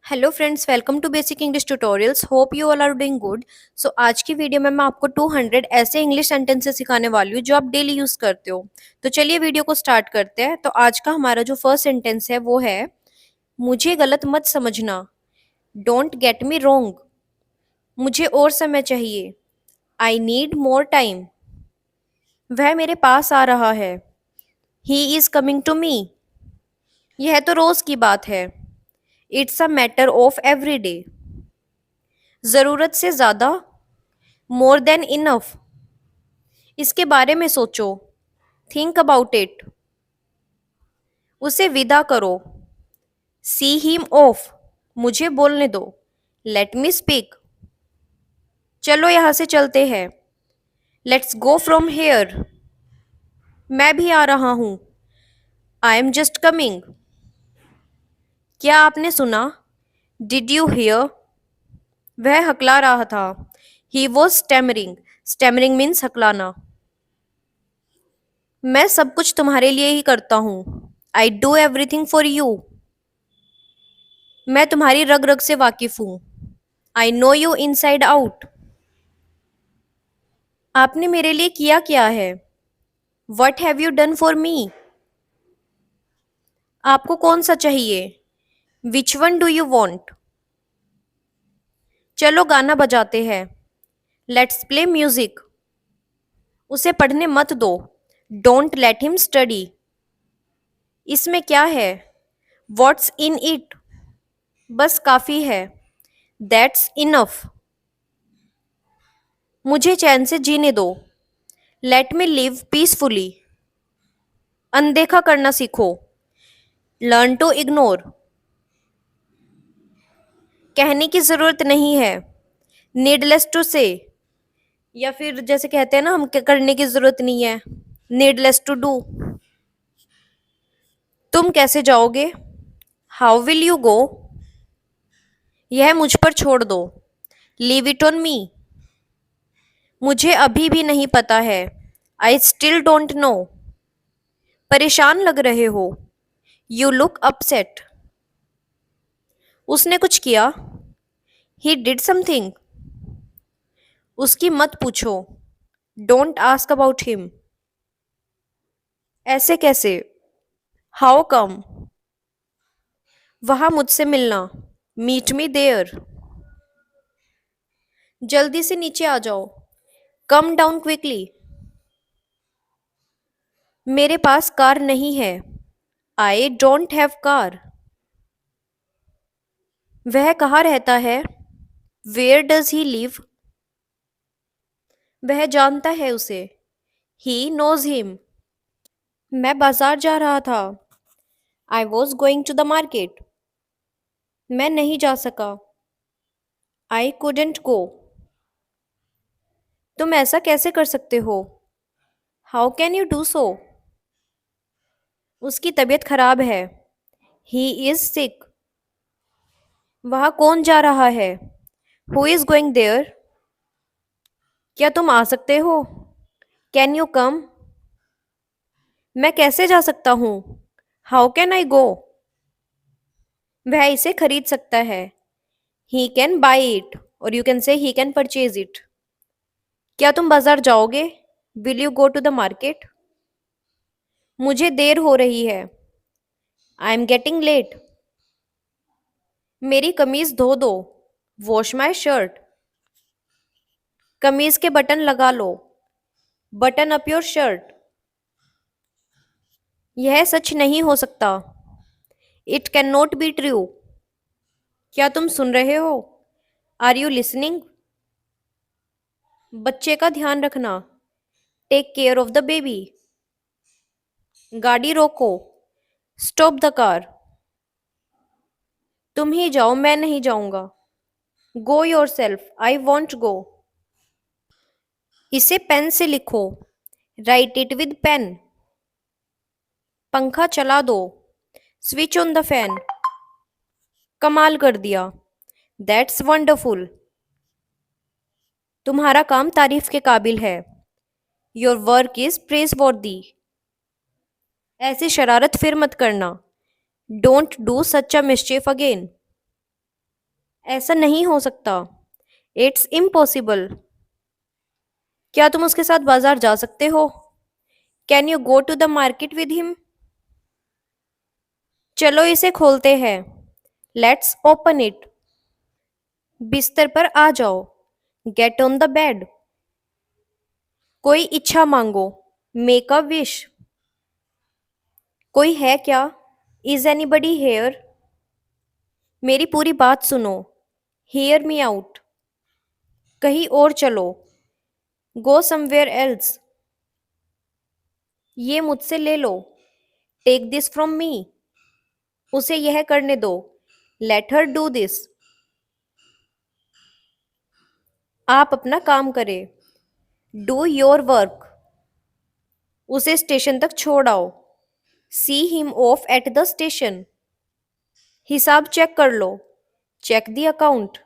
Hello friends, welcome to basic English tutorials. Hope you all are doing good. So आज की video में मैं आपको 200 ऐसे इंग्लिश सेंटेंसेस सिखाने वाली हूँ जो आप डेली यूज करते हो। तो चलिए वीडियो को स्टार्ट करते हैं। तो आज का हमारा जो फर्स्ट सेंटेंस है वो है, मुझे गलत मत समझना। Don't get me wrong. मुझे और समय चाहिए। I need more time. वह मेरे पास आ रहा है। He is coming to me. यह तो रोज की बात है। It's a matter of every day. जरूरत से ज्यादा। More than enough. इसके बारे में सोचो। Think about it. उसे विदा करो। See him off. मुझे बोलने दो। Let me speak. चलो यहां से चलते हैं। Let's go from here. मैं भी आ रहा हूं। I am just coming. क्या आपने सुना? Did you hear? वह हकला रहा था। He was stammering. Stammering means हकलाना। मैं सब कुछ तुम्हारे लिए ही करता हूं। I do everything for you. मैं तुम्हारी रग रग से वाकिफ हूं। I know you inside out. आपने मेरे लिए किया क्या है? What have you done for me? आपको कौन सा चाहिए? Which one do you want? चलो गाना बजाते हैं। Let's play music. उसे पढ़ने मत दो। Don't let him study. इसमें क्या है? What's in it? बस काफी है। That's enough. मुझे चैन से जीने दो। Let me live peacefully. अनदेखा करना सीखो। Learn to ignore. कहने की जरूरत नहीं है। नीडलेस टू से। या फिर जैसे कहते हैं ना, हम करने की जरूरत नहीं है। Needless to do. तुम कैसे जाओगे? How will you go? यह मुझ पर छोड़ दो। Leave it on me. मुझे अभी भी नहीं पता है। I still don't know. परेशान लग रहे हो। You look upset. उसने कुछ किया। He did something. उसकी मत पूछो। Don't ask about him. ऐसे कैसे? How come? वहां मुझसे मिलना। Meet me there. जल्दी से नीचे आ जाओ। Come down quickly. मेरे पास कार नहीं है। I don't have car. वह कहाँ रहता है? Where does he live? वह जानता है उसे। He knows him. मैं बाजार जा रहा था। I was going to the market. मैं नहीं जा सका। I couldn't go. तुम ऐसा कैसे कर सकते हो? How can you do so? उसकी तबीयत खराब है। He is sick. वहाँ कौन जा रहा है? Who is going there? क्या तुम आ सकते हो? Can you come? मैं कैसे जा सकता हूँ? How can I go? वह इसे खरीद सकता है। He can buy it. और you can say he can purchase it. क्या तुम बाजार जाओगे? Will you go to the market? मुझे देर हो रही है। I am getting late. मेरी कमीज धो दो। Wash my shirt. कमीज के बटन लगा लो। Button up your shirt. यह सच नहीं हो सकता। It can not be true. क्या तुम सुन रहे हो? Are you listening? बच्चे का ध्यान रखना। Take care of the baby. गाड़ी रोको। Stop the car. तुम ही जाओ, मैं नहीं जाऊंगा। Go yourself. I won't go. इसे पेन से लिखो। Write it with pen. पंखा चला दो। Switch on the fan. कमाल कर दिया। That's wonderful. तुम्हारा काम तारीफ के काबिल है। योर वर्क इज प्रेज वर्दी। ऐसी शरारत फिर मत करना। Don't do such a mischief again. ऐसा नहीं हो सकता। It's impossible. क्या तुम उसके साथ बाजार जा सकते हो? Can you go to the market with him? चलो इसे खोलते हैं। Let's open it. बिस्तर पर आ जाओ। Get on the bed. कोई इच्छा मांगो। Make a wish. कोई है क्या? Is anybody here? मेरी पूरी बात सुनो। Hear me out. कहीं और चलो। Go somewhere else. ये मुझसे ले लो। Take this from me. उसे यह करने दो। Let her do this. आप अपना काम करें। Do your work. उसे स्टेशन तक छोड़ आओ। See him off at the station. हिसाब चेक कर लो। Check the account.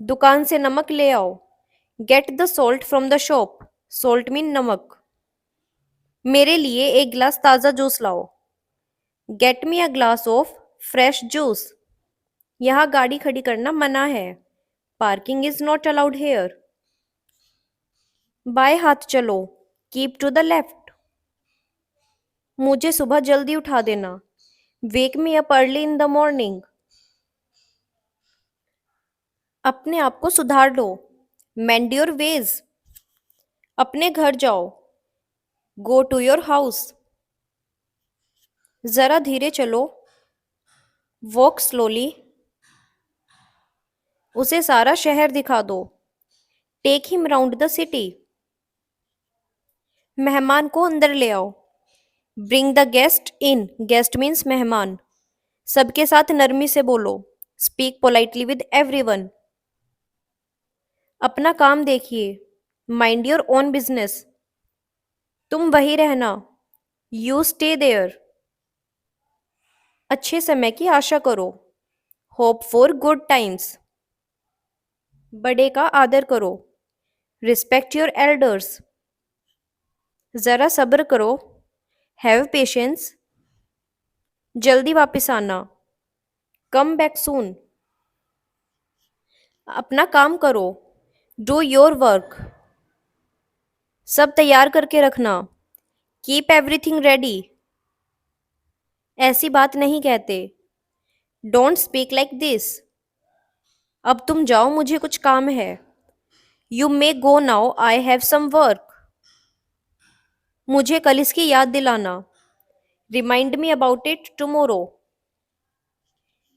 दुकान से नमक ले आओ। Get the salt from the shop. Salt mean नमक। मेरे लिए एक गिलास ताज़ा जूस लाओ। Get me a glass of fresh juice. यहाँ गाड़ी खड़ी करना मना है। Parking is not allowed here. बाएं हाथ चलो। Keep to the left. मुझे सुबह जल्दी उठा देना। Wake me up early in the morning. अपने आप को सुधार लो। मेंड योर वेज। अपने घर जाओ। Go to your house. जरा धीरे चलो। Walk slowly. उसे सारा शहर दिखा दो। Take him round the city. मेहमान को अंदर ले आओ। Bring the guest in. Guest means मेहमान। सबके साथ नरमी से बोलो। Speak politely with everyone. अपना काम देखिए। Mind your own business. तुम वही रहना। You stay there. अच्छे समय की आशा करो। Hope for good times. बड़े का आदर करो। Respect your elders. जरा सब्र करो। Have patience. जल्दी वापस आना। Come back soon. अपना काम करो। Do your work. सब तैयार करके रखना। Keep everything ready. ऐसी बात नहीं कहते। Don't speak like this. अब तुम जाओ, मुझे कुछ काम है। You may go now, I have some work. मुझे कल इसकी याद दिलाना। Remind me about it tomorrow.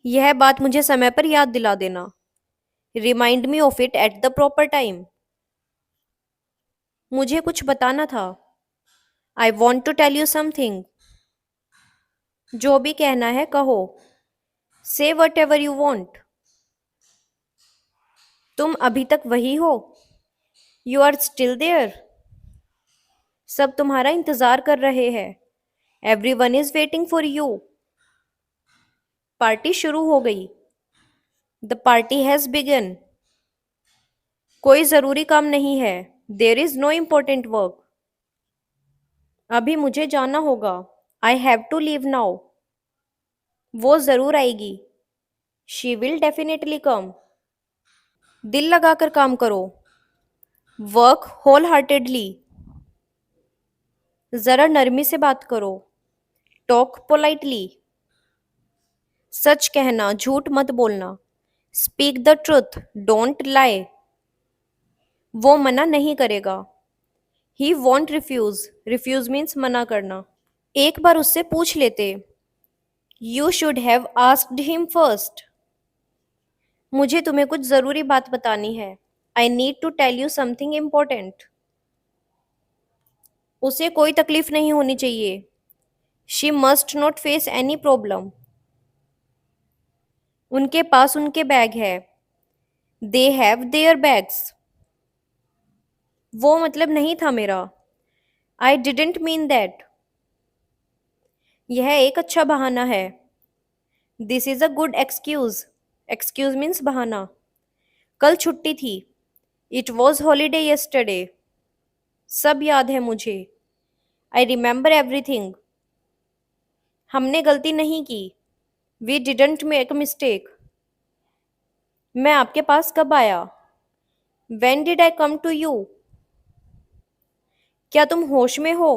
यह बात मुझे समय पर याद दिला देना। Remind me of it at the proper time. मुझे कुछ बताना था। I want to tell you something. जो भी कहना है कहो। से वट एवर यू वॉन्ट। तुम अभी तक वही हो। You are still there. सब तुम्हारा इंतजार कर रहे हैं। Everyone is waiting for you. Party शुरू हो गई। The party has begun. कोई जरूरी काम नहीं है। There is no important work. अभी मुझे जाना होगा। I have to leave now. वो जरूर आएगी। She will definitely come. दिल लगाकर काम करो। Work whole heartedly. जरा नरमी से बात करो। Talk politely. सच कहना, झूठ मत बोलना। Speak the truth, don't lie. वो मना नहीं करेगा। He won't refuse. Refuse means मना करना। एक बार उससे पूछ लेते। You should have asked him first. मुझे तुम्हें कुछ जरूरी बात बतानी है। I need to tell you something important. उसे कोई तकलीफ नहीं होनी चाहिए। She must not face any problem. उनके पास उनके बैग है। They have their bags. वो मतलब नहीं था मेरा। I didn't mean that. यह एक अच्छा बहाना है। This is a good excuse. Excuse means बहाना। कल छुट्टी थी। It was holiday yesterday. सब याद है मुझे। I remember everything. हमने गलती नहीं की। We didn't make mistake. मैं आपके पास कब आया? When did I come to you? क्या तुम होश में हो?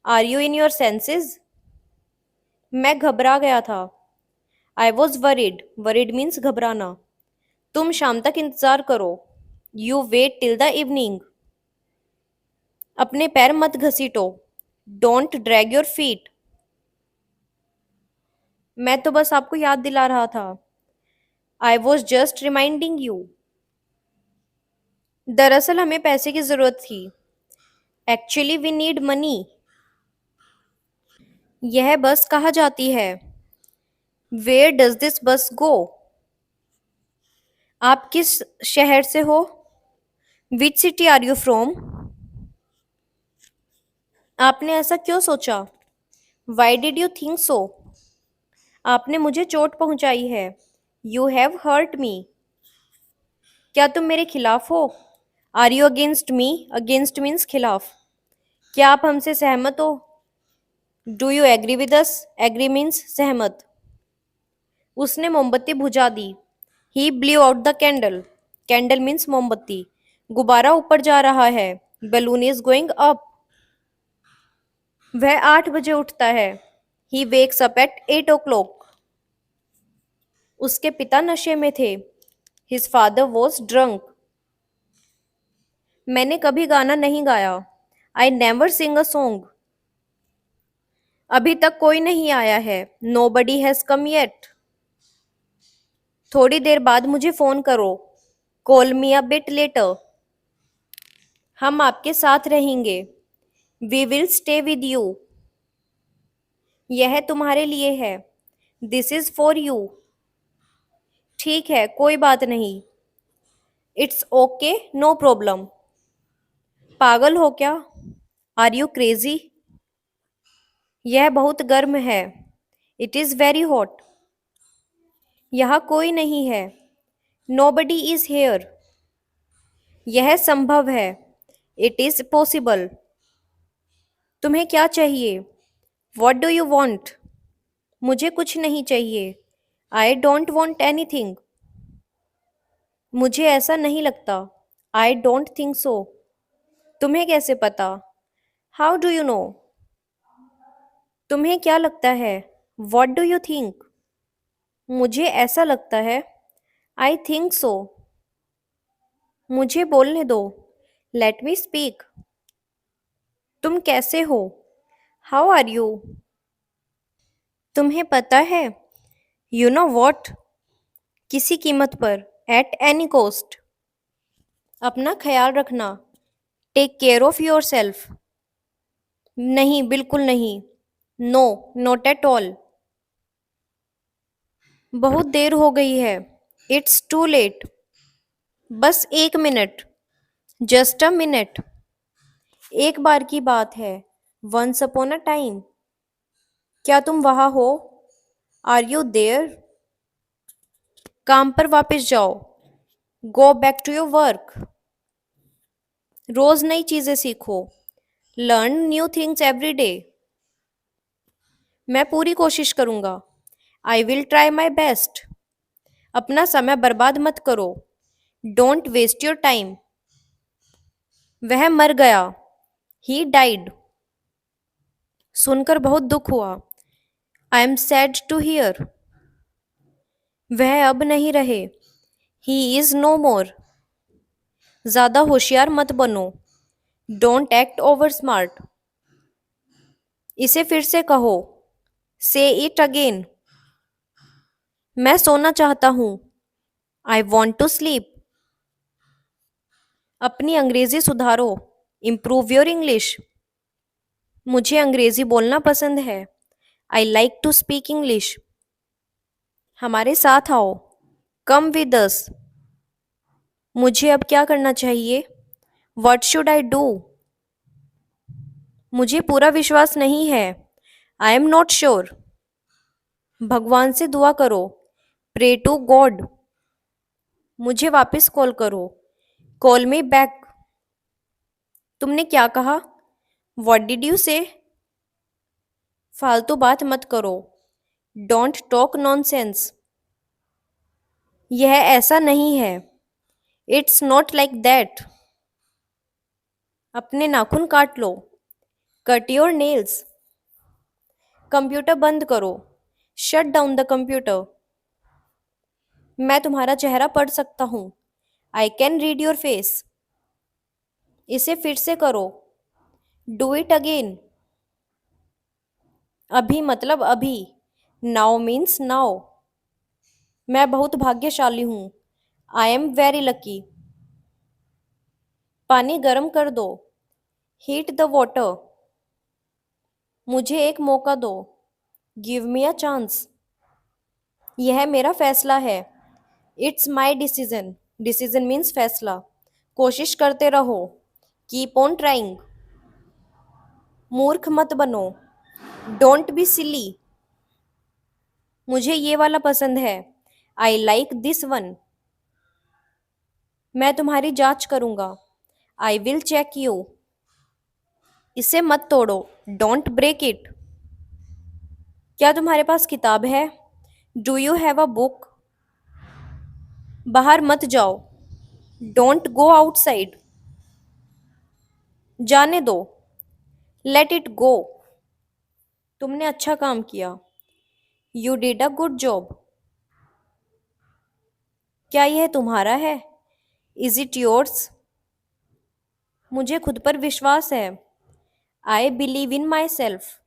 Are you in your senses? मैं घबरा गया था। I was worried. Worried means घबराना। तुम शाम तक इंतजार करो। You wait till the evening. अपने पैर मत घसीटो। Don't drag your feet. मैं तो बस आपको याद दिला रहा था। I was just reminding you. दरअसल हमें पैसे की जरूरत थी। Actually we need money. यह बस कहाँ जाती है? Where does this bus go? आप किस शहर से हो? Which city are you from? आपने ऐसा क्यों सोचा? Why did you think so? आपने मुझे चोट पहुंचाई है। You have hurt me. क्या तुम मेरे खिलाफ हो? Are you against me? Against means खिलाफ। क्या आप हमसे सहमत हो? Do you agree with us? Agree means सहमत। उसने मोमबत्ती बुझा दी। He blew out the candle. Candle means मोमबत्ती। गुब्बारा ऊपर जा रहा है। Balloon is going up. वह 8 बजे उठता है। He wakes up at 8 o'clock. उसके पिता नशे में थे। His father was drunk. मैंने कभी गाना नहीं गाया। I never sing a song. अभी तक कोई नहीं आया है। Nobody has come yet. थोड़ी देर बाद मुझे फोन करो। Call me a bit later. हम आपके साथ रहेंगे। We will stay with you. यह तुम्हारे लिए है। This is for you. ठीक है, कोई बात नहीं। It's okay, no problem. पागल हो क्या? Are you crazy? यह बहुत गर्म है। It is very hot. यहाँ कोई नहीं है। Nobody is here. यह संभव है। It is possible. तुम्हें क्या चाहिए? What do you want? मुझे कुछ नहीं चाहिए। I don't want anything. मुझे ऐसा नहीं लगता। I don't think so. तुम्हें कैसे पता? How do you know? तुम्हें क्या लगता है? What do you think? मुझे ऐसा लगता है। I think so. मुझे बोलने दो। Let me speak. तुम कैसे हो? How are you? तुम्हें पता है? You know what? किसी कीमत पर। At any cost. अपना ख्याल रखना। Take care of yourself. नहीं, बिल्कुल नहीं। No, not at all. बहुत देर हो गई है। It's too late. बस 1 मिनट। Just a minute. एक बार की बात है। Once upon a time. क्या तुम वहां हो? Are you there? काम पर वापस जाओ। Go back to your work. रोज नई चीजें सीखो। Learn new things every day. मैं पूरी कोशिश करूंगा। I will try my best. अपना समय बर्बाद मत करो। Don't waste your time. वह मर गया। He died. सुनकर बहुत दुख हुआ। I am sad to hear. वह अब नहीं रहे। He is no more. ज्यादा होशियार मत बनो। Don't act over smart. इसे फिर से कहो। Say it again. मैं सोना चाहता हूँ। I want to sleep. अपनी अंग्रेजी सुधारो। Improve your English. मुझे अंग्रेजी बोलना पसंद है। I like to speak English. हमारे साथ आओ। Come with us. मुझे अब क्या करना चाहिए? What should I do? मुझे पूरा विश्वास नहीं है। I am not sure. भगवान से दुआ करो। Pray to God. मुझे वापस कॉल करो। Call me back. तुमने क्या कहा? What did you say? फालतू बात मत करो। Don't talk nonsense. यह ऐसा नहीं है। It's not like that. अपने नाखून काट लो। Cut your nails. कंप्यूटर बंद करो। Shut down the computer. मैं तुम्हारा चेहरा पढ़ सकता हूँ। I can read your face. इसे फिर से करो। Do it again. अभी मतलब अभी। Now means now. मैं बहुत भाग्यशाली हूँ। I am very lucky. पानी गर्म कर दो। Heat the water. मुझे एक मौका दो। Give me a chance. यह मेरा फैसला है। It's my decision. Decision means फैसला। कोशिश करते रहो। Keep on trying. मूर्ख मत बनो। Don't be silly. मुझे ये वाला पसंद है। I like this one. मैं तुम्हारी जांच करूंगा। I will check you. इसे मत तोड़ो। Don't break it. क्या तुम्हारे पास किताब है? Do you have a book? बाहर मत जाओ। Don't go outside. जाने दो। Let it go. तुमने अच्छा काम किया। You did a good job. क्या यह तुम्हारा है? Is it yours? मुझे खुद पर विश्वास है। I believe in myself.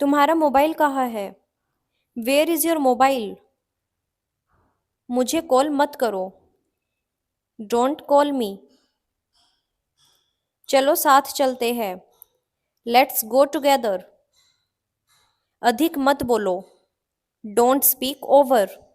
तुम्हारा मोबाइल कहाँ है? Where is your mobile? मुझे कॉल मत करो। Don't call me. चलो साथ चलते हैं। Let's go together. अधिक मत बोलो। Don't speak over.